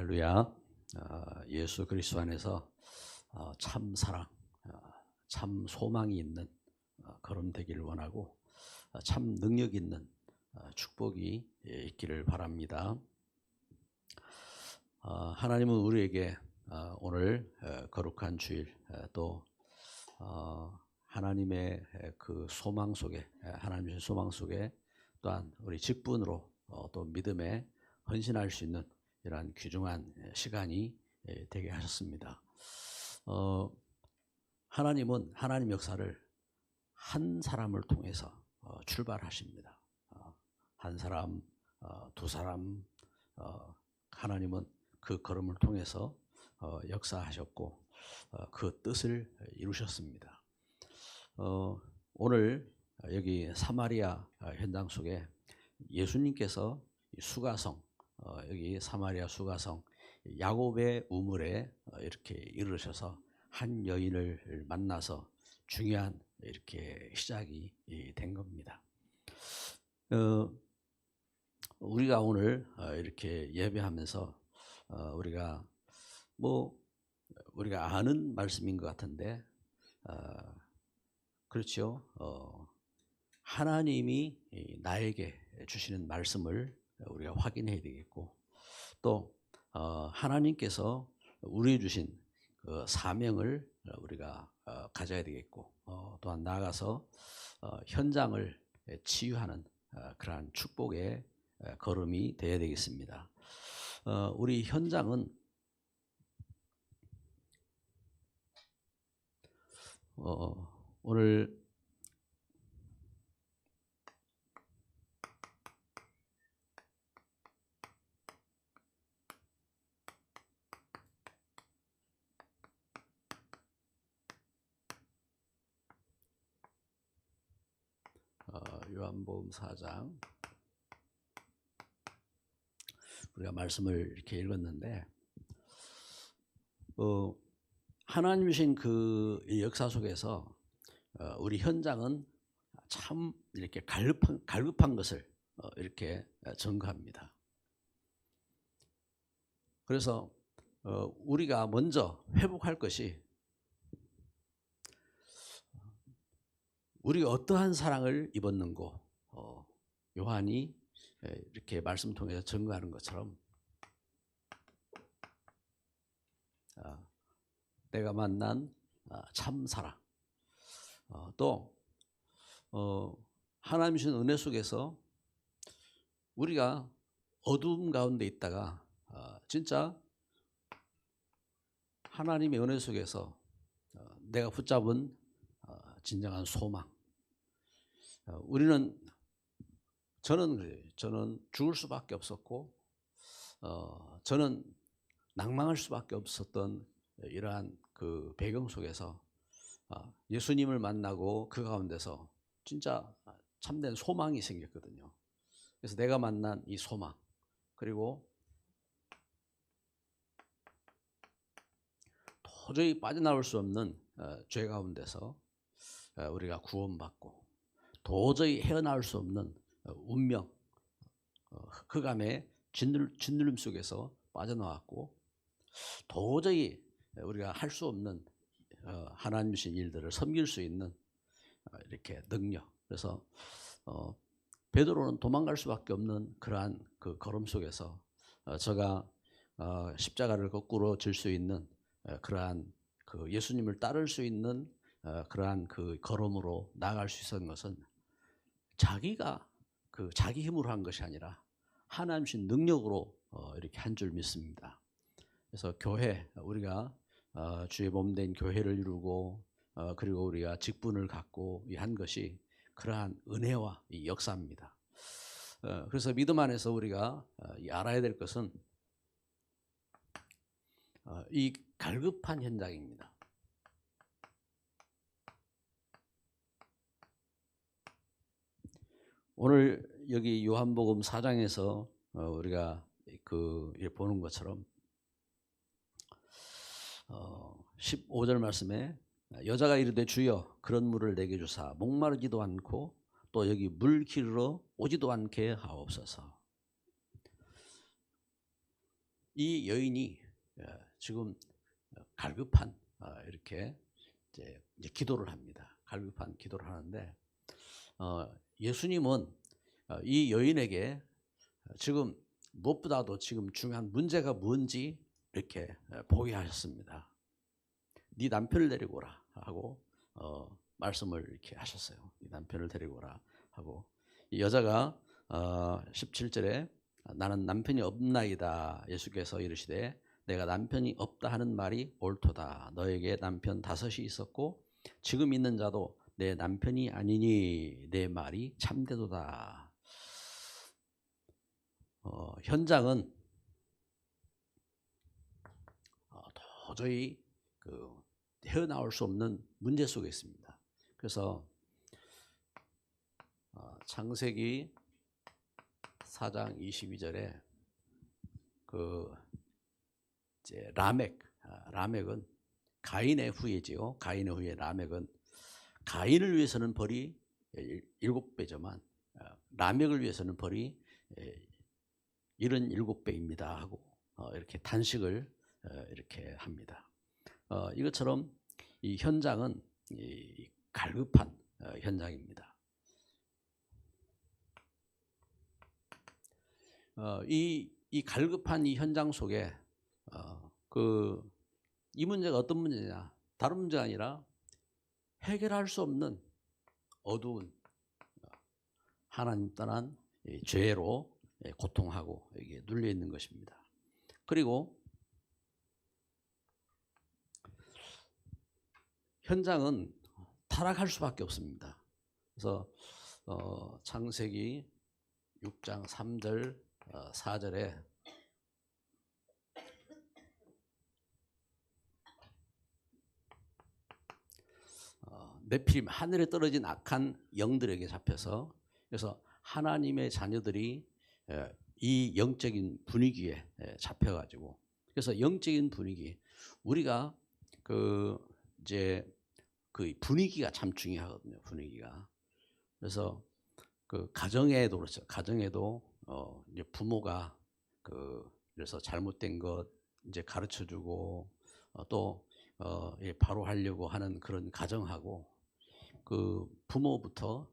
할렐루야. 예수 그리스도 안에서 참 사랑, 참 소망이 있는 걸음 되기를 원하고 참 능력 있는 축복이 있기를 바랍니다. 하나님은 우리에게 오늘 거룩한 주일 또 하나님의 그 소망 속에 하나님의 소망 속에 또한 우리 직분으로 또 믿음에 헌신할 수 있는 이러한 귀중한 시간이 되게 하셨습니다. 하나님은 하나님 역사를 한 사람을 통해서 출발하십니다. 한 사람, 두 사람, 하나님은 그 걸음을 통해서 역사하셨고 그 뜻을 이루셨습니다. 오늘 여기 사마리아 현장 속에 예수님께서 수가성, 여기 사마리아 수가성 야곱의 우물에 이렇게 이르셔서 한 여인을 만나서 중요한 이렇게 시작이 된 겁니다. 우리가 오늘 이렇게 예배하면서 우리가 우리가 아는 말씀인 것 같은데 그렇죠. 하나님이 나에게 주시는 말씀을 우리가 확인해야 되겠고 또 하나님께서 우리에 주신 그 사명을 우리가 가져야 되겠고 또한 나아가서 현장을 치유하는 그러한 축복의 걸음이 되어야 되겠습니다. 우리 현장은 오늘 요한복음 4장 우리가 말씀을 이렇게 읽었는데 하나님 주신 그 역사 속에서 우리 현장은 참 이렇게 갈급한 것을 이렇게 증거합니다. 그래서 우리가 먼저 회복할 것이 우리가 어떠한 사랑을 입었는고 요한이 이렇게 말씀 통해서 증거하는 것처럼 내가 만난 참 사랑 또 하나님 주신 은혜 속에서 우리가 어두움 가운데 있다가 진짜 하나님의 은혜 속에서 내가 붙잡은 진정한 소망. 저는 죽을 수밖에 없었고 저는 낭망할 수밖에 없었던 이러한 그 배경 속에서 예수님을 만나고 그 가운데서 진짜 참된 소망이 생겼거든요. 그래서 내가 만난 이 소망 그리고 도저히 빠져나올 수 없는 죄 가운데서 우리가 구원받고 도저히 헤어나올 수 없는 운명 흑암의 짓누름 속에서 빠져나왔고 도저히 우리가 할 수 없는 하나님 주신 일들을 섬길 수 있는 이렇게 능력. 그래서 베드로는 도망갈 수밖에 없는 그러한 그 걸음 속에서 저가 십자가를 거꾸로 질 수 있는 그러한 그 예수님을 따를 수 있는 그러한 그 걸음으로 나아갈 수 있었던 것은 자기가 그 자기 힘으로 한 것이 아니라 하나님 주신 능력으로 이렇게 한 줄 믿습니다. 그래서 교회 우리가 주의 몸된 교회를 이루고 그리고 우리가 직분을 갖고 한 것이 그러한 은혜와 이 역사입니다. 그래서 믿음 안에서 우리가 알아야 될 것은 이 갈급한 현장입니다. 오늘 여기 요한복음 4장에서 우리가 보는 것처럼 15절 말씀에 여자가 이르되 주여 그런 물을 내게 주사 목마르지도 않고 또 여기 물 기르러 오지도 않게 하옵소서. 이 여인이 지금 갈급한 이렇게 이제 기도를 합니다. 갈급한 기도를 하는데 예수님은 이 여인에게 지금 무엇보다도 지금 중요한 문제가 뭔지 이렇게 보게 하셨습니다. 네 남편을 데리고 오라 하고 말씀을 이렇게 하셨어요. 네 남편을 데리고 오라 하고 이 여자가 17절에 나는 남편이 없나이다. 예수께서 이르시되 내가 남편이 없다 하는 말이 옳도다. 너에게 남편 5이 있었고 지금 있는 자도 내 남편이 아니니 내 말이 참되도다. 현장은 도저히 헤어나올 수 없는 문제 속에 있습니다. 그래서 창세기 4장 22절에 이제 라멕은 가인의 후예지요. 가인의 후예 라멕은 가인을 위해서는 벌이 7배지만 라멕을 위해서는 벌이 77배입니다 하고 이렇게 단식을 이렇게 합니다. 이것처럼 이 현장은 이 갈급한 현장입니다. 이 갈급한 이 현장 속에 이 문제가 어떤 문제냐? 다른 문제가 아니라 해결할 수 없는 어두운 하나님 떠난 죄로 고통하고 이게 눌려 있는 것입니다. 그리고 현장은 타락할 수밖에 없습니다. 그래서 창세기 6장 3절 4절에 네피림 하늘에 떨어진 악한 영들에게 잡혀서 그래서 하나님의 자녀들이 이 영적인 분위기에 잡혀가지고 그래서 영적인 분위기 우리가 이제 그 분위기가 참 중요하거든요. 분위기가 그래서 가정에도 그렇죠. 가정에도 이제 부모가 그래서 잘못된 것 이제 가르쳐주고 또 바로 하려고 하는 그런 가정하고 부모부터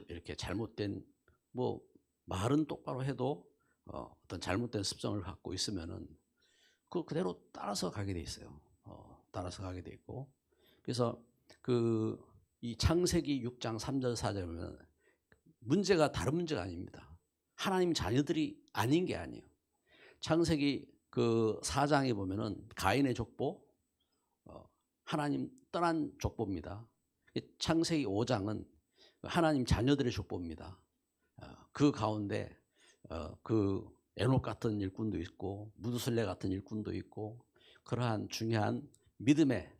이렇게 잘못된 뭐 말은 똑바로 해도 어떤 잘못된 습성을 갖고 있으면은 그대로 따라서 가게 돼 있어요. 따라서 가게 돼 있고 그래서 이 창세기 6장 3절 4절 보면 문제가 다른 문제가 아닙니다. 하나님 자녀들이 아닌 게 아니에요. 창세기 4장에 보면은 가인의 족보 하나님 떠난 족보입니다. 창세기 5장은 하나님 자녀들의 족보입니다. 그 가운데 에녹 같은 일꾼도 있고 무두슬레 같은 일꾼도 있고 그러한 중요한 믿음의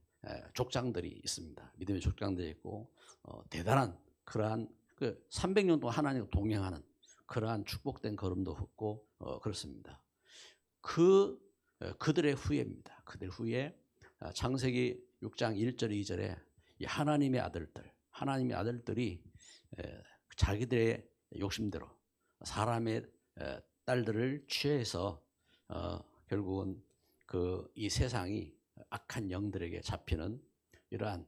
족장들이 있습니다. 믿음의 족장들이 있고 대단한 그러한 300년 동안 하나님과 동행하는 그러한 축복된 걸음도 걷고 그렇습니다. 그들의 후예입니다. 그들 후에 창세기 6장 1절 2절에 이 하나님의 아들들이 자기들의 욕심대로 사람의 딸들을 취해서 결국은 이 세상이 악한 영들에게 잡히는 이러한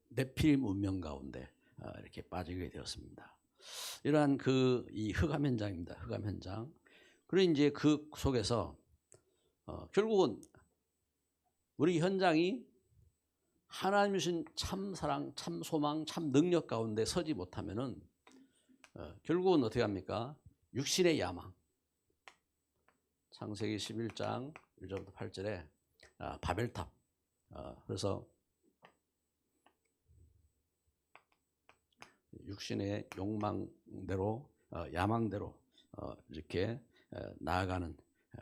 네피림 운명 가운데 이렇게 빠지게 되었습니다. 이러한 이 흑암 현장입니다. 흑암 현장. 그리고 이제 그 속에서 결국은 우리 현장이 하나님 주신 참 사랑, 참 소망, 참 능력 가운데 서지 못하면은 결국은 어떻게 합니까? 육신의 야망. 창세기 11장 1절부터 8절에 바벨탑. 그래서 육신의 욕망대로 야망대로 이렇게 나아가는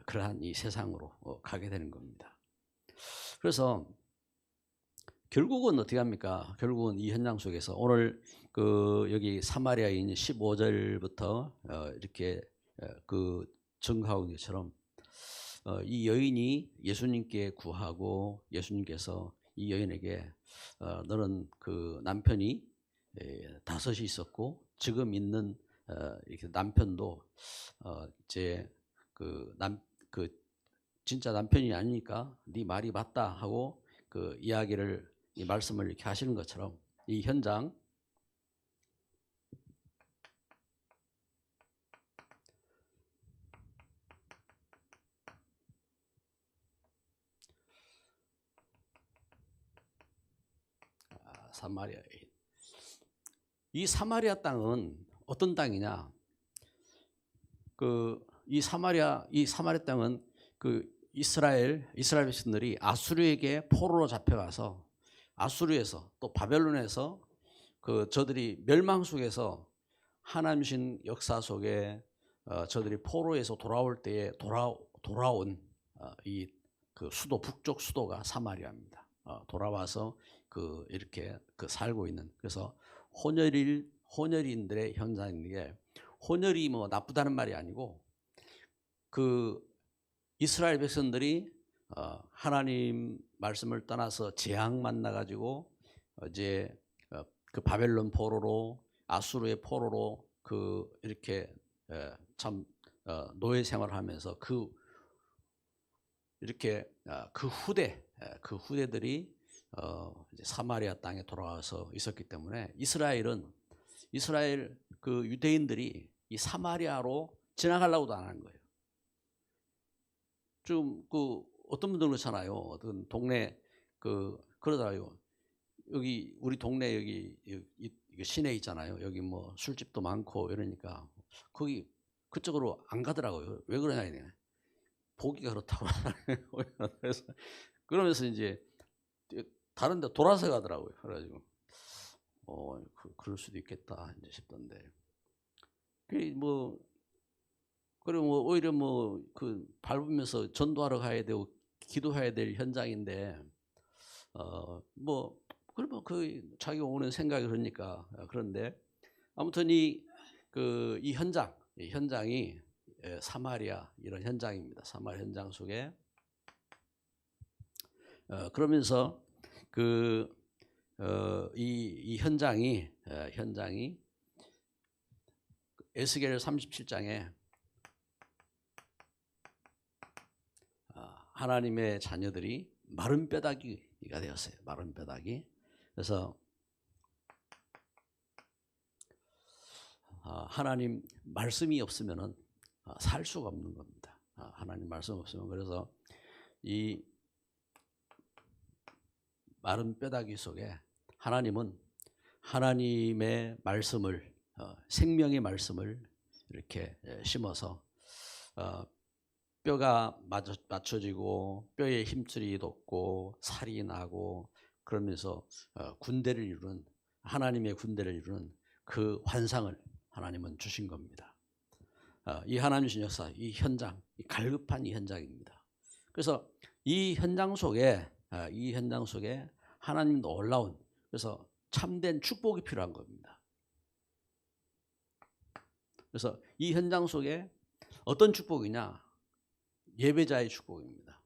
그러한 이 세상으로 가게 되는 겁니다. 그래서 결국은 어떻게 합니까? 결국은 이 현장 속에서 오늘 여기 사마리아인 15절부터 이렇게 증거하고 있는 것처럼 이 여인이 예수님께 구하고 예수님께서 이 여인에게 너는 남편이 5이 있었고 지금 있는 이렇게 남편도 이제 그 진짜 남편이 아니니까 네 말이 맞다 하고 그 이야기를 이 말씀을 이렇게 하시는 것처럼 이 현장 사마리아 이 사마리아 땅은 어떤 땅이냐? 이 사마리아 땅은 그 이스라엘 백성들이 아수르에게 포로로 잡혀가서 아수르에서 또 바벨론에서 그 저들이 멸망 속에서 하나님신 역사 속에 저들이 포로에서 돌아올 때에 돌아온 이 그 수도 북쪽 수도가 사마리아입니다. 돌아와서 그 이렇게 그 살고 있는 그래서 혼혈인들의 현장인데 혼혈이 뭐 나쁘다는 말이 아니고 그 이스라엘 백성들이 하나님 말씀을 떠나서 재앙 만나 가지고 이제 그 바벨론 포로로 아수르의 포로로 그 이렇게 참 노예 생활을 하면서 이렇게 그 후대들이 이제 사마리아 땅에 돌아와서 있었기 때문에 이스라엘 그 유대인들이 이 사마리아로 지나가려고도 안 하는 거예요. 좀 그 어떤 분들은 그렇잖아요. 어떤 동네 그러더라고요. 여기 우리 동네 여기 시내 있잖아요. 여기 뭐 술집도 많고 이러니까 거기 그쪽으로 안 가더라고요. 왜 그러냐 이래. 보기가 그렇다고 그래서 그러면서 이제 다른 데 돌아서 가더라고요. 그래가지고 그럴 수도 있겠다 이제 싶던데. 그리고 뭐 오히려 뭐 그 밟으면서 전도하러 가야 되고 기도해야 될 현장인데 뭐 그러면 그 자기가 오는 생각이 그러니까 그런데 아무튼 이 현장이 사마리아 이런 현장입니다. 사마리아 현장 속에 그러면서 이 현장이 에스겔 37장에 하나님의 자녀들이 마른 뼈다귀가 되었어요. 마른 뼈다귀. 그래서 하나님 말씀이 없으면은 살 수가 없는 겁니다. 하나님 말씀 없으면 그래서 이 마른 뼈다귀 속에 하나님은 하나님의 말씀을 생명의 말씀을 이렇게 심어서 뼈가 맞춰지고 뼈에 힘줄이 돋고 살이 나고 그러면서 군대를 이루는 하나님의 군대를 이루는 그 환상을 하나님은 주신 겁니다. 이 하나님 주신 역사, 이 현장, 이 갈급한 이 현장입니다. 그래서 이 현장 속에 하나님 놀라운 그래서 참된 축복이 필요한 겁니다. 그래서 이 현장 속에 어떤 축복이냐? 예배자의 축복입니다.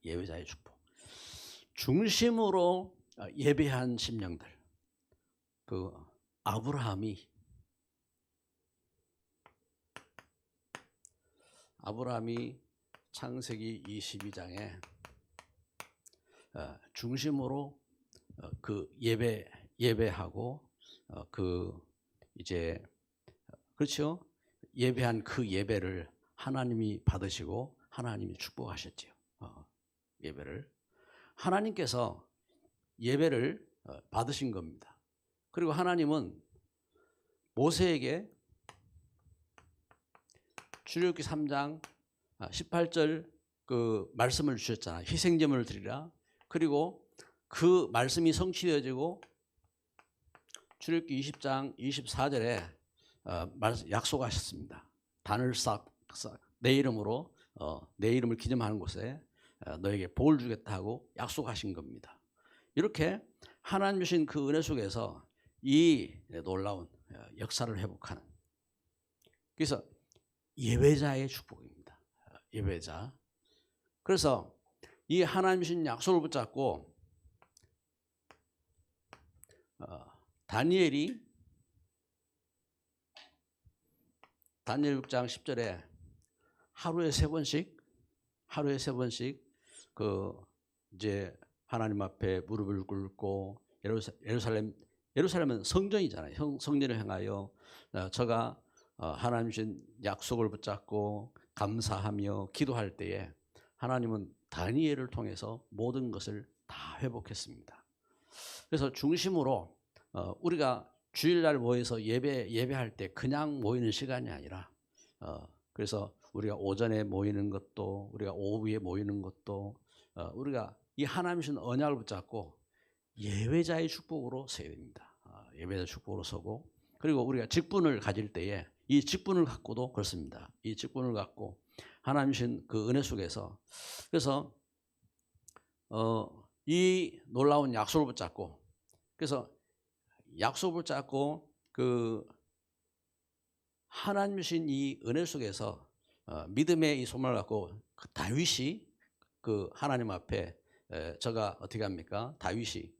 예배자의 축복. 중심으로 예배한 심령들. 그 아브라함이 창세기 22장에 중심으로 그 예배하고 이제 그렇죠? 예배한 그 예배를 하나님이 받으시고 하나님이 축복하셨지요. 예배를 하나님께서 예배를 받으신 겁니다. 그리고 하나님은 모세에게 출애굽기 3장 18절 그 말씀을 주셨잖아요. 희생제물을 드리라. 그리고 그 말씀이 성취되어지고 출애굽기 20장 24절에 약속하셨습니다. 단을 싹 내 이름으로 내 이름을 기념하는 곳에 너에게 복을 주겠다 하고 약속하신 겁니다. 이렇게 하나님 주신 그 은혜 속에서 이 놀라운 역사를 회복하는 그래서 예배자의 축복입니다. 예배자. 그래서 이 하나님 주신 약속을 붙잡고 다니엘 6장 10절에 하루에 세 번씩 그 이제 하나님 앞에 무릎을 꿇고 예루살렘은 성전이잖아요. 성전을 향하여 저가 하나님 주신 약속을 붙잡고 감사하며 기도할 때에 하나님은 다니엘을 통해서 모든 것을 다 회복했습니다. 그래서 중심으로 우리가 주일날 모여서 예배할 때 그냥 모이는 시간이 아니라 그래서 우리가 오전에 모이는 것도 우리가 오후에 모이는 것도 우리가 이 하나님 주신 언약을 붙잡고 예배자의 축복으로 서야 됩니다. 예배자의 축복으로 서고 그리고 우리가 직분을 가질 때에 이 직분을 갖고도 그렇습니다. 이 직분을 갖고 하나님 주신 그 은혜 속에서 그래서 이 놀라운 약속을 붙잡고 그래서 약속을 붙잡고 그 하나님 주신 이 은혜 속에서 믿음의 이 소망을 갖고 그 다윗이 그 하나님 앞에 저가 어떻게 합니까? 다윗이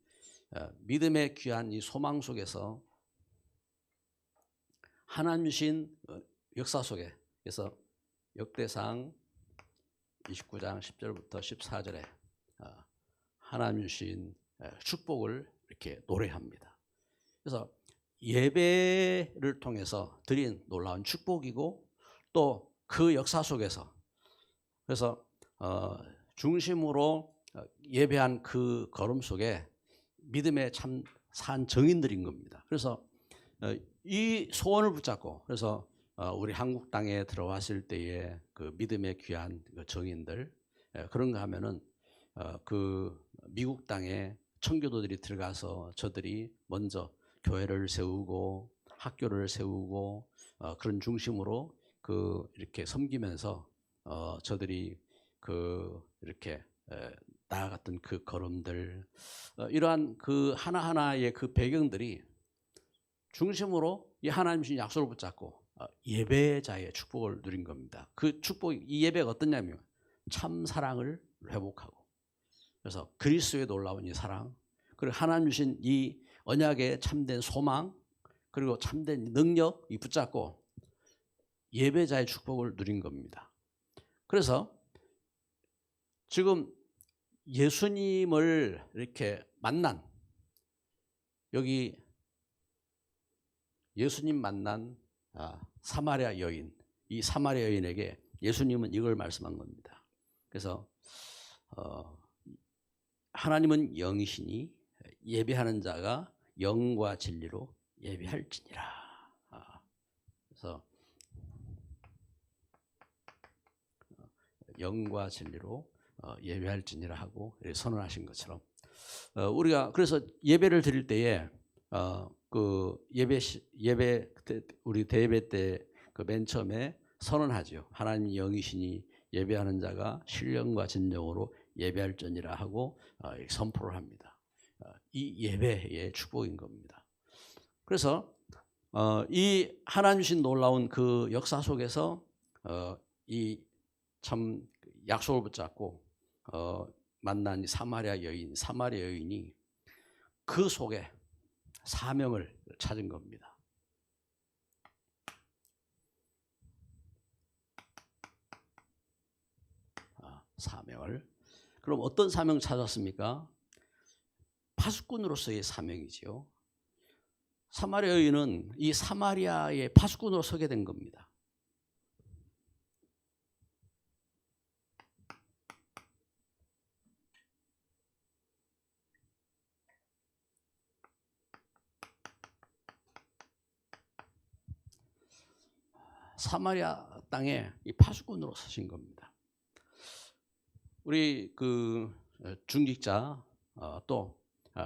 믿음의 귀한 이 소망 속에서 하나님 주신 역사 속에 그래서 역대상 29장 10절부터 14절에 하나님 주신 축복을 이렇게 노래합니다. 그래서 예배를 통해서 드린 놀라운 축복이고 또 그 역사 속에서 그래서 중심으로 예배한 그 걸음 속에 믿음의 참 산 정인들인 겁니다. 그래서 이 소원을 붙잡고 그래서 우리 한국 땅에 들어왔을 때의 그 믿음의 귀한 그 정인들 그런가 하면은 그 미국 땅에 청교도들이 들어가서 저들이 먼저 교회를 세우고 학교를 세우고 그런 중심으로 그 이렇게 섬기면서 저들이 그 이렇게 나아갔던 그 걸음들 이러한 그 하나하나의 그 배경들이 중심으로 이 하나님 주신 약속을 붙잡고 예배자의 축복을 누린 겁니다. 그 축복 이 예배가 어떠냐면 참 사랑을 회복하고 그래서 그리스도의 놀라운 이 사랑 그리고 하나님 주신 이 언약의 참된 소망 그리고 참된 능력 이 붙잡고 예배자의 축복을 누린 겁니다. 그래서 지금 예수님을 이렇게 만난 여기 예수님 만난 사마리아 여인 이 사마리아 여인에게 예수님은 이걸 말씀한 겁니다. 그래서 하나님은 영이시니 예배하는 자가 영과 진리로 예배할지니라. 그래서 영과 진리로 예배할지니라 하고 선언하신 것처럼 우리가 그래서 예배를 드릴 때에 그 예배 우리 대예배 때 그 맨 처음에 선언하죠. 하나님 영이시니 예배하는 자가 신령과 진정으로 예배할지니라 하고 선포를 합니다. 이 예배의 축복인 겁니다. 그래서 이 하나님 주신 놀라운 그 역사 속에서 이 참 약속을 붙잡고 만난 사마리아 여인이 그 속에 사명을 찾은 겁니다. 사명을. 그럼 어떤 사명 찾았습니까? 파수꾼으로서의 사명이지요. 사마리아 여인은 이 사마리아의 파수꾼으로 서게 된 겁니다. 사마리아 땅에 이 파수꾼으로 서신 겁니다. 우리 그 중직자 또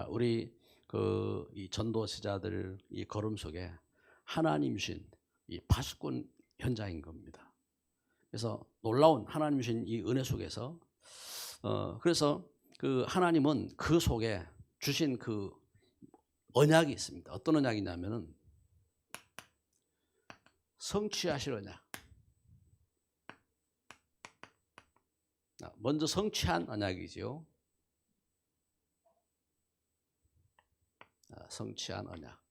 우리 그 이 전도지자들 이 걸음 속에 하나님 주신 이 파수꾼 현장인 겁니다. 그래서 놀라운 하나님 주신 이 은혜 속에서 그래서 그 하나님은 그 속에 주신 그 언약이 있습니다. 어떤 언약이냐면은 성취하실 언약. 먼저 성취한 언약이죠. 성취한 언약.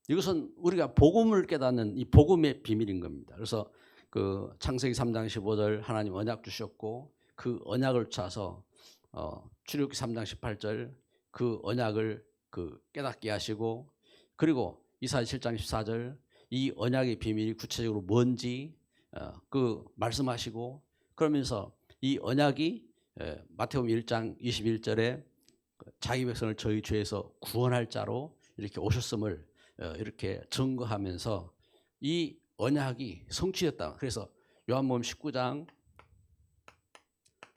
이것은 우리가 복음을 깨닫는 이 복음의 비밀인 겁니다. 그래서 그 창세기 3장 15절 하나님 언약 주셨고 그 언약을 차서 출애굽기 3장 18절 그 언약을 그 깨닫게 하시고, 그리고 이사야 7장 14절 이 언약의 비밀이 구체적으로 뭔지 그 말씀하시고, 그러면서 이 언약이 마태복음 1장 21절에 자기 백성을 저희 죄에서 구원할 자로 이렇게 오셨음을 이렇게 증거하면서 이 언약이 성취됐다. 그래서 요한복음 19장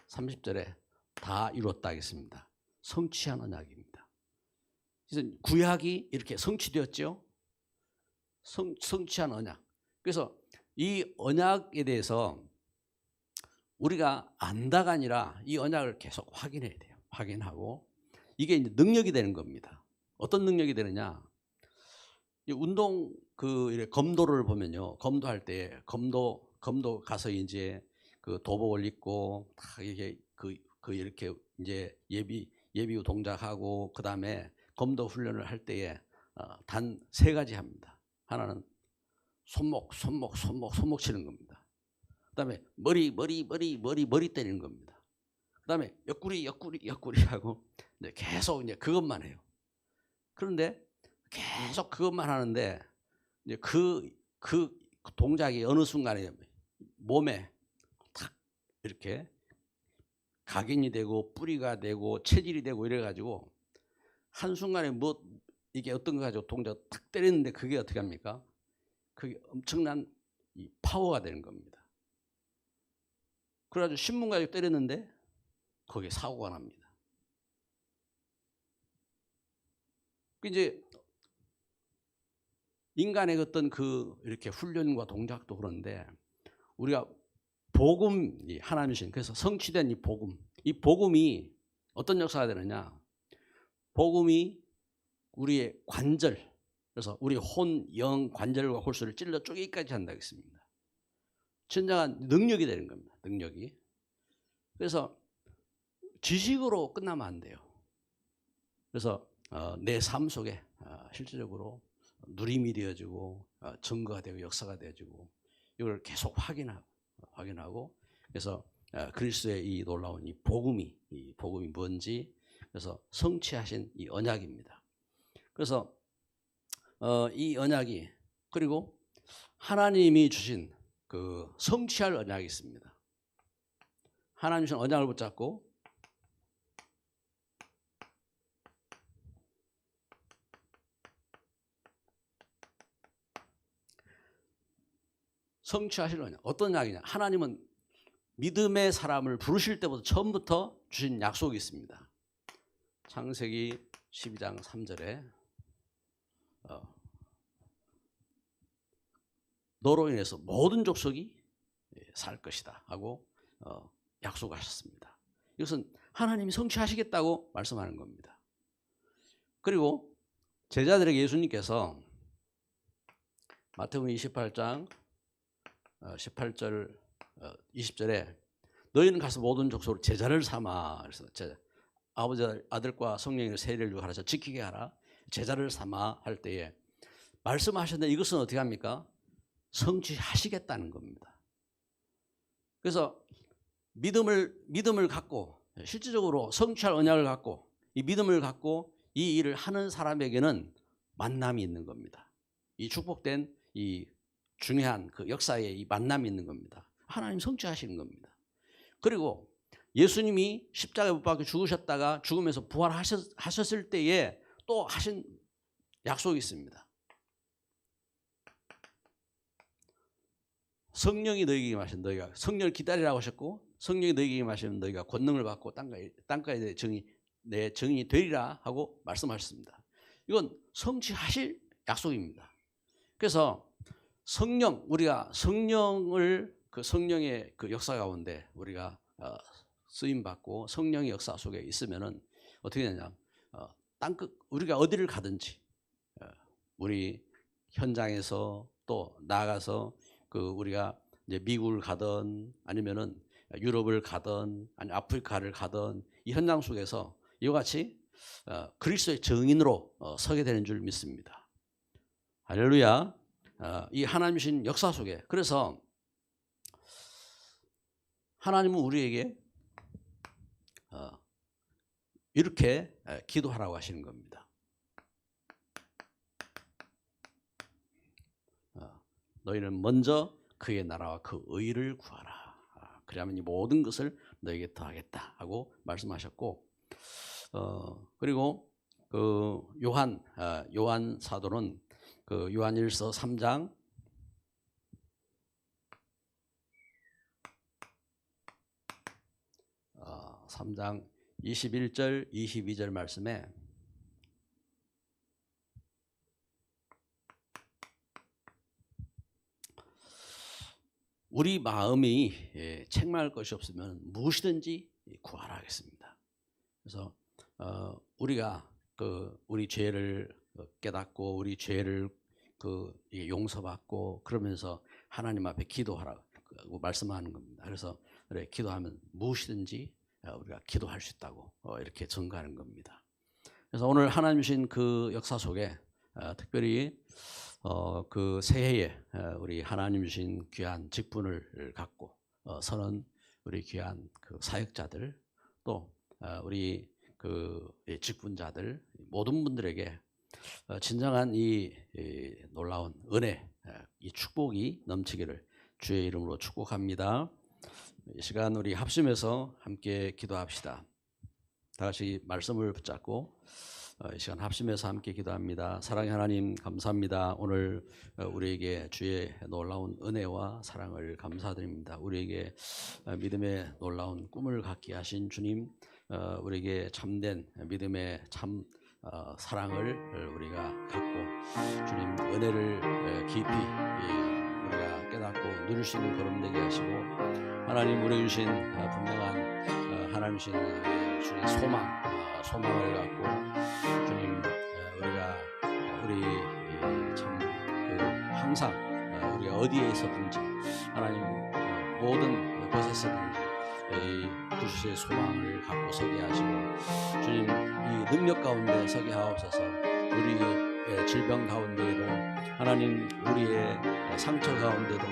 30절에 다 이뤘다 하겠습니다. 성취한 언약입니다. 그래서 구약이 이렇게 성취되었죠. 성취한 언약. 그래서 이 언약에 대해서 우리가 안다가 아니라 이 언약을 계속 확인해야 돼요. 확인하고 이게 이제 능력이 되는 겁니다. 어떤 능력이 되느냐? 운동 이렇게 검도를 보면요, 검도할 때 검도 가서 이제 그 도복을 입고 다 이렇게 이렇게 이제 예비 동작하고 그 다음에 검도 훈련을 할 때에 단 3가지 합니다. 하나는 손목 치는 겁니다. 그 다음에 머리 때리는 겁니다. 그 다음에 옆구리 하고 계속 이제 그것만 해요. 그런데 계속 그것만 하는데 이제 그 동작이 어느 순간에 몸에 탁 이렇게 각인이 되고 뿌리가 되고 체질이 되고 이래가지고 한순간에 이게 어떤 거 가지고 동작 탁 때리는데 그게 어떻게 합니까? 그게 엄청난 이 파워가 되는 겁니다. 그래가지고 신문 가지고 때렸는데 거기에 사고가 납니다. 이제 인간의 어떤 이렇게 훈련과 동작도 그런데 우리가 복음이 하나님이신, 그래서 성취된 이 복음이 어떤 역사가 되느냐? 복음이 우리의 관절, 그래서 우리 혼, 영, 관절과 골수를 찔러 쪼개기까지 한다 했습니다. 진정한 능력이 되는 겁니다. 능력이. 그래서 지식으로 끝나면 안 돼요. 그래서 내 삶 속에 실질적으로 누림이 되어지고 증거가 되고 역사가 되어지고 이걸 계속 확인하고 그래서 그리스도의 이 놀라운 이 복음이 뭔지, 그래서 성취하신 이 언약입니다. 그래서 이 언약이, 그리고 하나님이 주신 그 성취할 언약이 있습니다. 하나님 주신 언약을 붙잡고 성취하실 언약. 어떤 약이냐? 하나님은 믿음의 사람을 부르실 때부터 처음부터 주신 약속이 있습니다. 창세기 12장 3절에 너로 인해서 모든 족속이 살 것이다 하고 약속하셨습니다. 이것은 하나님이 성취하시겠다고 말씀하는 겁니다. 그리고 제자들에게 예수님께서 마태복음 28장 18절 20절에 너희는 가서 모든 족속으로 제자를 삼아, 그래서 아버지 아들과 성령의 세례를 가르쳐 지키게 하라, 제자를 삼아 할 때에 말씀하셨는데 이것은 어떻게 합니까? 성취하시겠다는 겁니다. 그래서 믿음을 갖고, 실질적으로 성취할 언약을 갖고, 이 믿음을 갖고 이 일을 하는 사람에게는 만남이 있는 겁니다. 이 축복된 이 중요한 그 역사에 이 만남이 있는 겁니다. 하나님 성취하시는 겁니다. 그리고 예수님이 십자가에 못 박혀 죽으셨다가 죽으면서 부활하셨을 때에 또 하신 약속이 있습니다. 성령이 너희에게 임하시면 너희가 성령을 기다리라고 하셨고, 성령이 너희에게 임하시면 너희가 권능을 받고 땅가에 내 증인이 되리라 하고 말씀하셨습니다. 이건 성취하실 약속입니다. 그래서 우리가 성령을 그 성령의 그 역사 가운데 우리가 쓰임 받고 성령의 역사 속에 있으면은 어떻게 되냐? 땅끝 우리가 어디를 가든지 우리 현장에서 또 나아가서 우리가 이제 미국을 가든 아니면은 유럽을 가든 아니 아프리카를 가든 이 현장 속에서 이와 같이 그리스도의 증인으로 서게 되는 줄 믿습니다. 할렐루야. 이 하나님이신 역사 속에 그래서 하나님은 우리에게 이렇게 기도하라고 하시는 겁니다. 너희는 먼저 그의 나라와 그 의를 구하라. 그러면 이 모든 것을 너에게 더하겠다 하고 말씀하셨고, 그리고 그 요한 사도는 그 요한일서 3장 21절 22절 말씀에 우리 마음이 책망할 것이 없으면 무엇이든지 구하라 하겠습니다. 그래서 우리가 우리 죄를 깨닫고 우리 죄를 용서받고 그러면서 하나님 앞에 기도하라고 말씀하는 겁니다. 그래서 그래, 기도하면 무엇이든지 우리가 기도할 수 있다고 이렇게 증거하는 겁니다. 그래서 오늘 하나님 주신 그 역사 속에 특별히 그 새해에 우리 하나님 주신 귀한 직분을 갖고 서는 우리 귀한 그 사역자들 또 우리 그 직분자들 모든 분들에게 진정한 이 놀라운 은혜, 이 축복이 넘치기를 주의 이름으로 축복합니다. 이 시간 우리 합심해서 함께 기도합시다. 다 같이 말씀을 붙잡고 이 시간 합심해서 함께 기도합니다. 사랑의 하나님 감사합니다. 오늘 우리에게 주의 놀라운 은혜와 사랑을 감사드립니다. 우리에게 믿음의 놀라운 꿈을 갖게 하신 주님, 우리에게 참된 믿음의 참 사랑을 우리가 갖고 주님 은혜를 깊이 우리가 깨닫고 누릴 수 있는 걸음 되게 하시고 하나님 우리 주신 분명한 하나님 주신 주의 소망을 갖고 주님 우리가 우리 참 항상 우리가 어디에 있었든지 하나님 모든 곳에서든지 이 구주의 소망을 갖고 서게 하시고 주님 이 능력 가운데 서게 하옵소서. 우리의 질병 가운데에도 하나님 우리의 상처 가운데도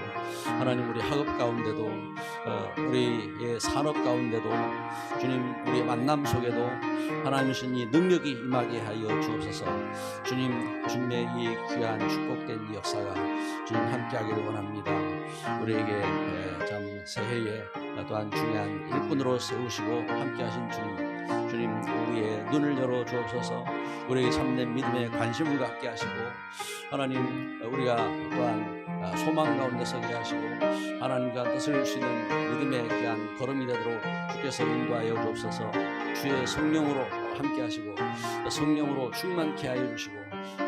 하나님 우리 학업 가운데도 우리의 산업 가운데도 주님 우리의 만남 속에도 하나님이신 이 능력이 임하게 하여 주옵소서. 주님의 이 귀한 축복된 이 역사가 주님 함께하기를 원합니다. 우리에게 참 새해에 또한 중요한 일꾼으로 세우시고 함께하신 주님 우리의 눈을 열어 주옵소서. 우리에게 참된 믿음에 관심을 갖게 하시고 하나님 우리가 또한 소망 가운데 서게 하시고 하나님과 뜻을 이룰 수 있는 믿음의 귀한 걸음이 되도록 주께서 인도하여 주옵소서. 주의 성령으로 함께 하시고 성령으로 충만케 하여 주시고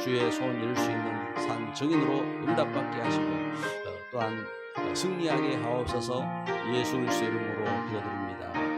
주의 소원 이룰 수 있는 산 증인으로 응답받게 하시고 또한 승리하게 하옵소서. 예수 그리스도의 이름으로 기도드립니다.